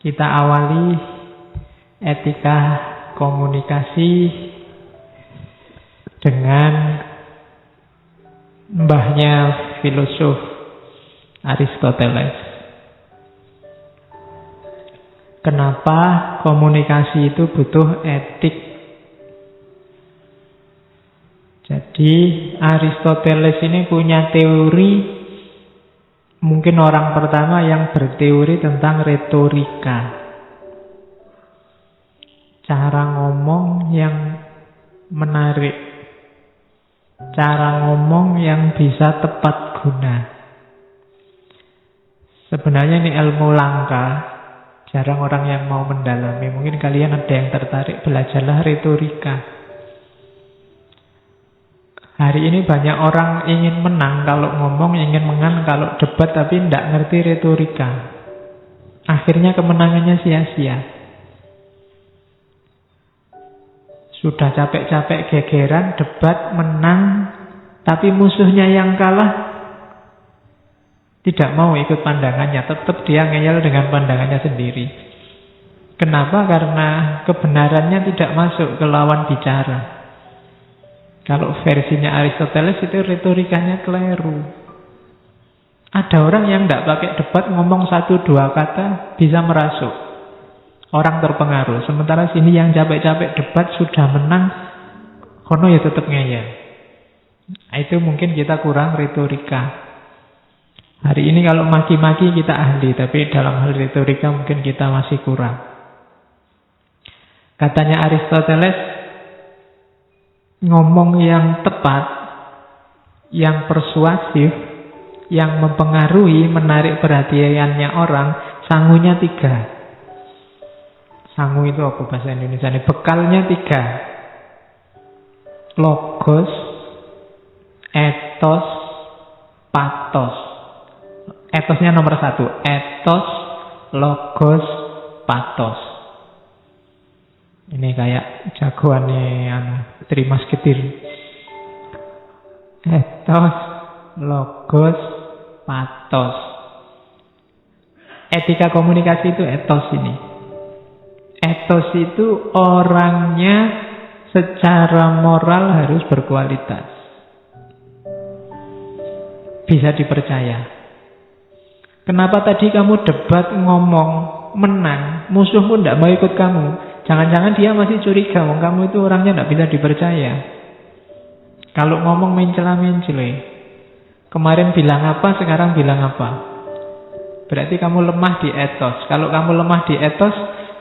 Kita awali etika komunikasi dengan mbahnya filosof Aristoteles. Kenapa komunikasi itu butuh etik? Jadi Aristoteles ini punya teori. Mungkin orang pertama yang berteori tentang retorika. Cara ngomong yang menarik. Cara ngomong yang bisa tepat guna. Sebenarnya ini ilmu langka. Jarang orang yang mau mendalami. Mungkin kalian ada yang tertarik, belajarlah retorika. Hari ini banyak orang ingin menang kalau ngomong, ingin menang kalau debat, tapi tidak ngerti retorika. Akhirnya kemenangannya sia-sia. Sudah capek-capek gegeran, debat, menang, tapi musuhnya yang kalah tidak mau ikut pandangannya. Tetap dia ngeyel dengan pandangannya sendiri. Kenapa? Karena kebenarannya tidak masuk ke lawan bicara. Kalau versinya Aristoteles itu retorikanya keliru. Ada orang yang tidak pakai debat, ngomong 1-2 kata bisa merasuk. Orang terpengaruh. Sementara sini yang capek-capek debat sudah menang, kono ya tetap ngeyel. Itu mungkin kita kurang retorika. Hari ini kalau maki-maki kita ahli, tapi dalam hal retorika mungkin kita masih kurang. Katanya Aristoteles, ngomong yang tepat, yang persuasif, yang mempengaruhi, menarik perhatiannya orang, sangunya 3. Sangu itu apa bahasa Indonesia ini? Bekalnya 3. Logos, etos, pathos. Etosnya nomor 1. Etos, logos, pathos. Ini kayak jagoannya Three Musketeers. Etos, logos, pathos. Etika komunikasi itu etos ini. Etos itu orangnya secara moral harus berkualitas. Bisa dipercaya. Kenapa tadi kamu debat, ngomong, menang, musuhmu tidak mau ikut kamu? Jangan-jangan dia masih curiga, kamu itu orangnya tidak bisa dipercaya. Kalau ngomong mencela-mencela, kemarin bilang apa, sekarang bilang apa. Berarti kamu lemah di etos. Kalau kamu lemah di etos,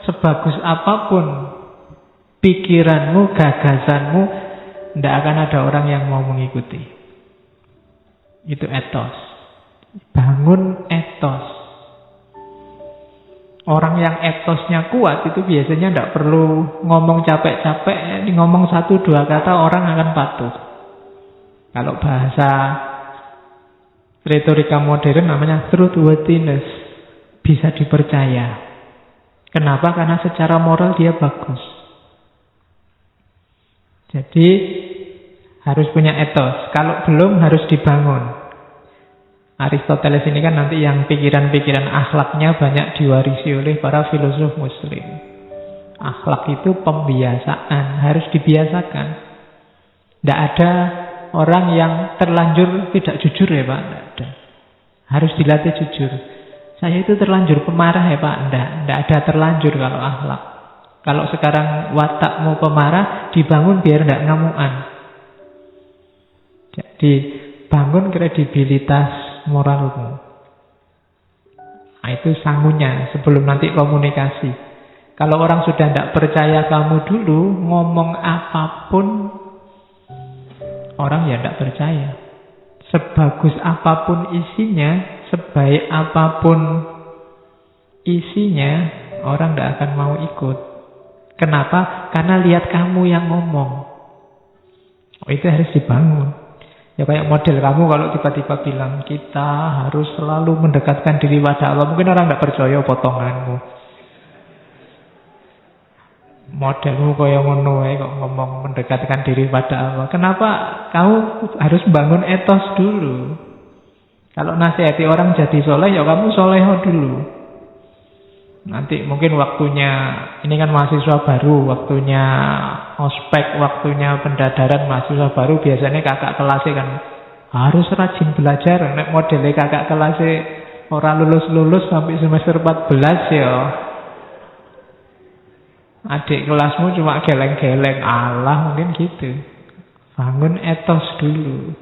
sebagus apapun pikiranmu, gagasanmu, tidak akan ada orang yang mau mengikuti. Itu etos. Bangun etos. Orang yang etosnya kuat itu biasanya tidak perlu ngomong capek-capek, ngomong 1-2 kata orang akan patuh. Kalau bahasa retorika modern namanya truthworthiness, bisa dipercaya. Kenapa? Karena secara moral dia bagus. Jadi harus punya etos. Kalau belum harus dibangun. Aristoteles ini kan nanti yang pikiran-pikiran akhlaknya banyak diwarisi oleh para filosof muslim. Akhlak itu pembiasaan, harus dibiasakan. Tidak ada orang yang terlanjur tidak jujur ya Pak, tidak ada. Harus dilatih jujur. Saya itu terlanjur pemarah ya Pak, tidak ada terlanjur kalau akhlak. Kalau sekarang watakmu pemarah, dibangun biar tidak ngamuan. Jadi bangun kredibilitas moralmu. Nah, itu sangunya sebelum nanti komunikasi. Kalau orang sudah tidak percaya kamu dulu, ngomong apapun orang ya tidak percaya. Sebagus apapun isinya, sebaik apapun isinya, orang tidak akan mau ikut. Kenapa? Karena lihat kamu yang ngomong. Oh, itu harus dibangun. Ya kayak model kamu kalau tiba-tiba bilang kita harus selalu mendekatkan diri pada Allah. Mungkin orang tidak percaya potonganmu. Modelmu kayak ngono kok ngomong mendekatkan diri pada Allah. Kenapa? Kamu harus bangun etos dulu. Kalau nasihati orang jadi soleh, ya kamu soleho dulu. Nanti mungkin waktunya, ini kan mahasiswa baru, waktunya ospek, waktunya pendadaran mahasiswa baru, biasanya kakak kelasnya kan harus rajin belajar. Nek modelnya kakak kelasnya orang lulus-lulus sampai semester 14 ya. Adik kelasmu cuma geleng-geleng, Allah mungkin gitu. Bangun etos dulu.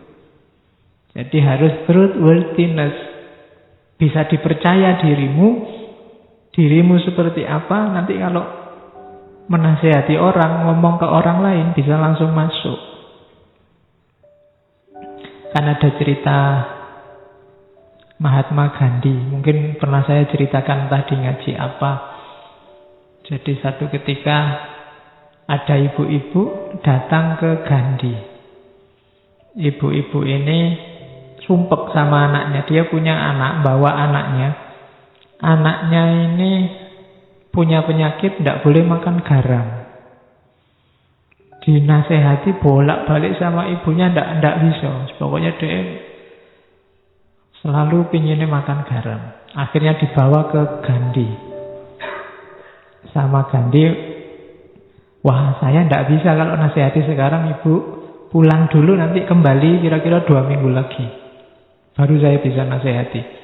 Jadi harus truthworthiness. Bisa dipercaya dirimu seperti apa, nanti kalau menasihati orang, ngomong ke orang lain, bisa langsung masuk. Kan ada cerita Mahatma Gandhi, mungkin pernah saya ceritakan tadi ngaji apa. Jadi satu ketika ada ibu-ibu datang ke Gandhi. Ibu-ibu ini sumpek sama anaknya, dia punya anak, bawa anaknya. Anaknya ini punya penyakit, tidak boleh makan garam. Dinasehati bolak-balik sama ibunya, tidak bisa. Pokoknya dia selalu pinginnya makan garam. Akhirnya dibawa ke Gandhi. Sama Gandhi, wah saya tidak bisa kalau nasihati sekarang, ibu pulang dulu, nanti kembali kira-kira 2 minggu lagi. Baru saya bisa nasihati.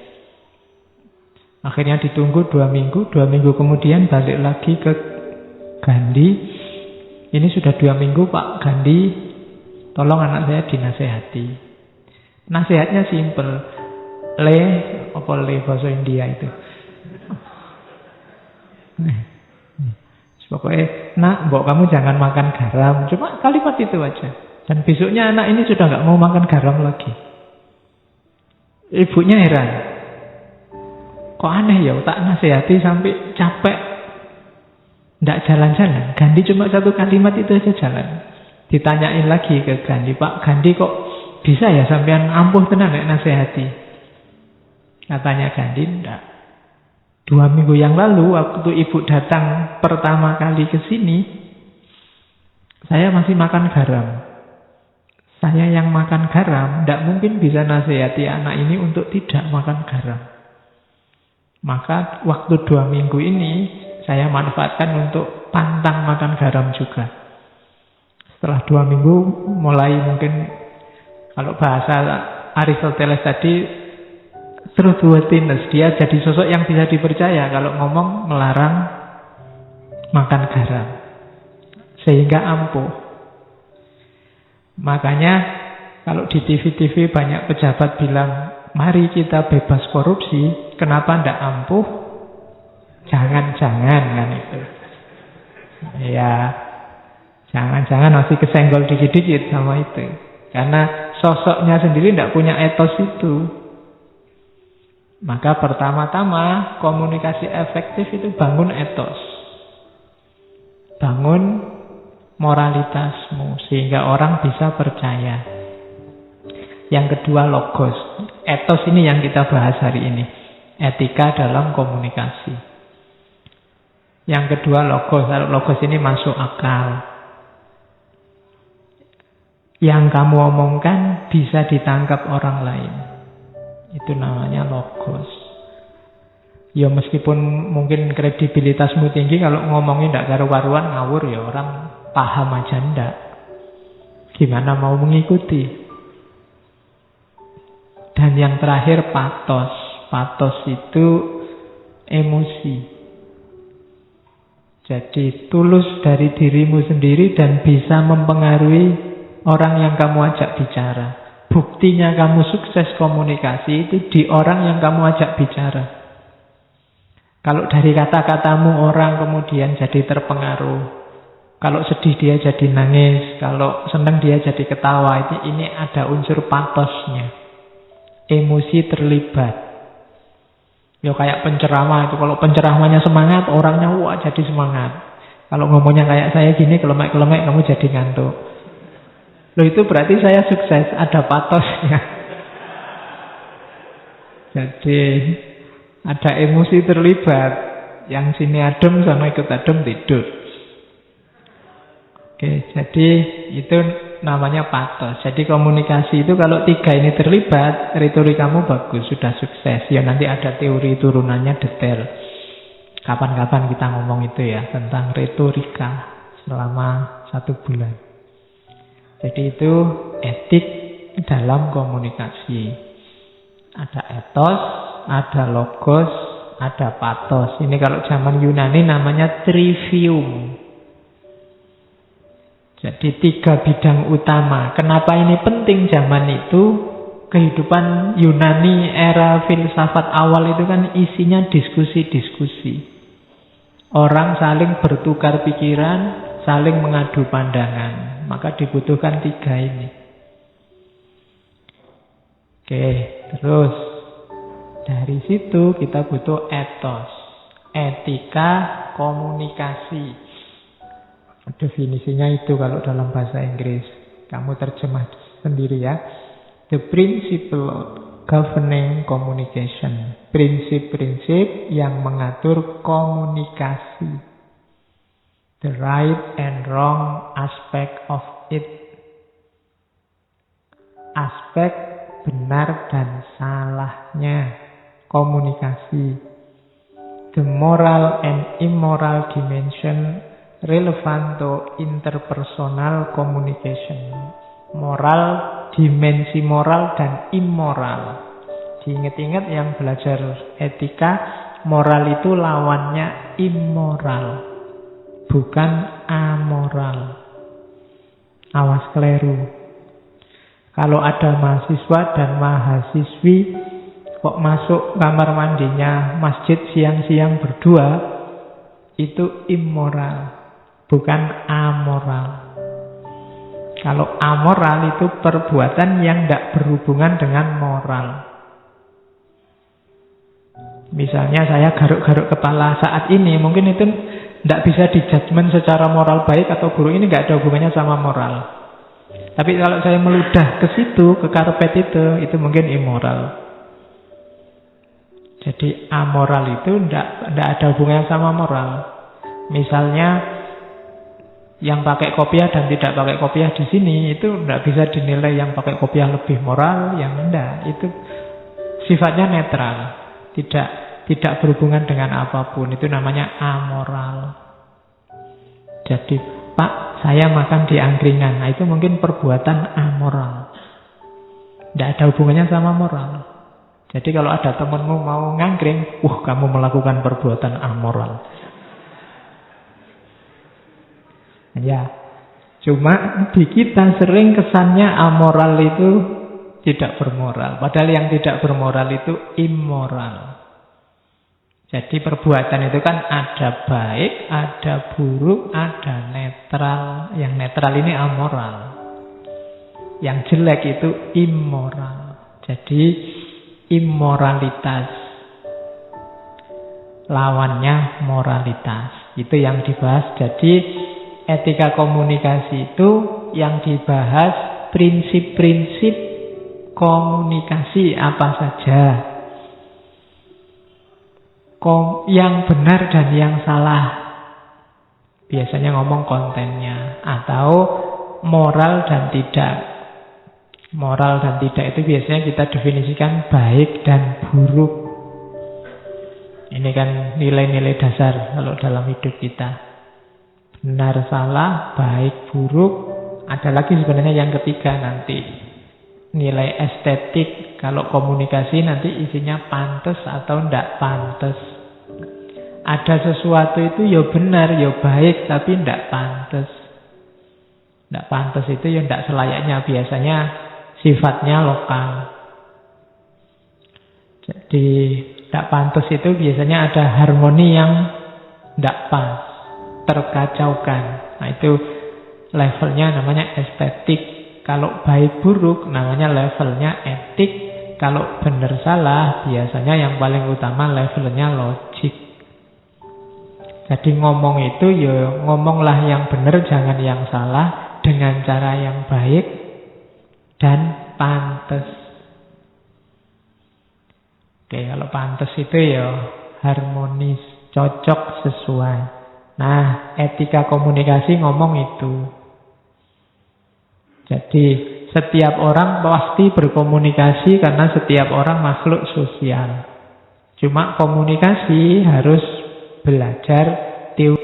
Akhirnya ditunggu 2 minggu, 2 minggu kemudian balik lagi ke Gandhi. Ini sudah 2 minggu Pak Gandhi, tolong anak saya dinasehati. Nasihatnya simple. Apa bahasa India itu? Pokoknya, nak, mbok kamu jangan makan garam. Cuma kalimat itu aja. Dan besoknya anak ini sudah nggak mau makan garam lagi. Ibunya heran. Kok aneh ya, tak nasihati sampai capek, tidak jalan-jalan. Gandhi cuma 1 kalimat itu aja jalan. Ditanyain lagi ke Gandhi, Pak Gandhi kok bisa ya sampean ampuh tenan nek nasihati? Katanya Gandhi, tidak. 2 minggu yang lalu waktu ibu datang pertama kali ke sini, saya masih makan garam. Saya yang makan garam, tidak mungkin bisa nasihati anak ini untuk tidak makan garam. Maka waktu 2 minggu ini saya manfaatkan untuk pantang makan garam juga. Setelah 2 minggu mulai mungkin, kalau bahasa Aristoteles tadi, truthworthiness, dia jadi sosok yang bisa dipercaya kalau ngomong melarang makan garam. Sehingga ampuh. Makanya kalau di TV-TV banyak pejabat bilang, mari kita bebas korupsi, kenapa ndak ampuh? Jangan-jangan kan itu. Ya, jangan-jangan masih kesenggol dikit-dikit sama itu. Karena sosoknya sendiri ndak punya etos itu. Maka pertama-tama komunikasi efektif itu bangun etos. Bangun moralitasmu sehingga orang bisa percaya. Yang kedua logos. Etos ini yang kita bahas hari ini. Etika dalam komunikasi. Yang kedua logos. Logos ini masuk akal. Yang kamu omongkan bisa ditangkap orang lain. Itu namanya logos. Ya meskipun mungkin kredibilitasmu tinggi, kalau ngomongin tidak karu-karuan ngawur ya orang paham aja ndak. Gimana mau mengikuti? Dan yang terakhir patos. Patos itu emosi. Jadi tulus dari dirimu sendiri dan bisa mempengaruhi orang yang kamu ajak bicara. Buktinya kamu sukses komunikasi itu di orang yang kamu ajak bicara. Kalau dari kata-katamu orang kemudian jadi terpengaruh. Kalau sedih dia jadi nangis. Kalau senang dia jadi ketawa. Ini ada unsur patosnya. Emosi terlibat. Ya kayak penceramah itu. Kalau penceramahnya semangat, orangnya wah jadi semangat. Kalau ngomongnya kayak saya gini, kelemek-kelemek, kamu jadi ngantuk. Loh itu berarti saya sukses, ada patosnya. Jadi ada emosi terlibat. Yang sini adem sama ikut adem tidur. Oke, jadi itu namanya patos. Jadi komunikasi itu kalau 3 ini terlibat, retorikamu bagus, sudah sukses. Ya nanti ada teori turunannya detail. Kapan-kapan kita ngomong itu ya, tentang retorika selama 1 bulan. Jadi itu etik dalam komunikasi. Ada etos, ada logos, ada pathos. Ini kalau zaman Yunani namanya trivium. Jadi 3 bidang utama. Kenapa ini penting zaman itu? Kehidupan Yunani era filsafat awal itu kan isinya diskusi-diskusi. Orang saling bertukar pikiran, saling mengadu pandangan. Maka dibutuhkan 3 ini. Oke, terus dari situ kita butuh etos, etika komunikasi. Definisinya itu kalau dalam bahasa Inggris. Kamu terjemah sendiri ya. The principle governing communication. Prinsip-prinsip yang mengatur komunikasi. The right and wrong aspect of it. Aspek benar dan salahnya komunikasi. The moral and immoral dimension relevant to interpersonal communication. Moral, dimensi moral dan immoral. Diingat-ingat yang belajar etika, moral itu lawannya immoral, bukan amoral. Awas keliru. Kalau ada mahasiswa dan mahasiswi kok masuk kamar mandinya masjid siang-siang berdua, itu immoral, bukan amoral. Kalau amoral itu perbuatan yang tidak berhubungan dengan moral. Misalnya saya garuk-garuk kepala saat ini, mungkin itu tidak bisa dijudgment secara moral baik atau buruk, ini tidak ada hubungannya sama moral. Tapi kalau saya meludah ke situ, ke karpet itu mungkin immoral. Jadi amoral itu tidak ada hubungannya sama moral. Misalnya yang pakai kopiah dan tidak pakai kopiah di sini itu tidak bisa dinilai yang pakai kopiah lebih moral, yang tidak. Itu sifatnya netral, tidak berhubungan dengan apapun. Itu namanya amoral. Jadi, Pak, saya makan di angkringan. Nah, itu mungkin perbuatan amoral. Tidak ada hubungannya sama moral. Jadi kalau ada temanmu mau ngangkring, kamu melakukan perbuatan amoral. Ya, cuma di kita sering kesannya amoral itu tidak bermoral. Padahal yang tidak bermoral itu immoral. Jadi perbuatan itu kan ada baik, ada buruk, ada netral. Yang netral ini amoral. Yang jelek itu immoral. Jadi immoralitas lawannya moralitas. Itu yang dibahas. Jadi etika komunikasi itu yang dibahas prinsip-prinsip komunikasi apa saja. Yang benar dan yang salah. Biasanya ngomong kontennya. Atau moral dan tidak. Moral dan tidak itu biasanya kita definisikan baik dan buruk. Ini kan nilai-nilai dasar kalau dalam hidup kita. Benar, salah, baik, buruk. Ada lagi sebenarnya yang ketiga nanti. Nilai estetik. Kalau komunikasi nanti isinya pantas atau tidak pantas. Ada sesuatu itu ya benar, ya baik, tapi tidak pantas. Tidak pantas itu ya tidak selayaknya. Biasanya sifatnya lokal. Jadi tidak pantas itu biasanya ada harmoni yang tidak pas, terkacaukan. Nah itu levelnya namanya estetik. Kalau baik buruk namanya levelnya etik. Kalau benar salah biasanya yang paling utama levelnya logik. Jadi ngomong itu ya ngomonglah yang benar, jangan yang salah, dengan cara yang baik dan pantas. Oke, kalau pantas itu ya harmonis, cocok, sesuai. Nah, etika komunikasi ngomong itu. Jadi setiap orang pasti berkomunikasi karena setiap orang makhluk sosial. Cuma komunikasi harus belajar teori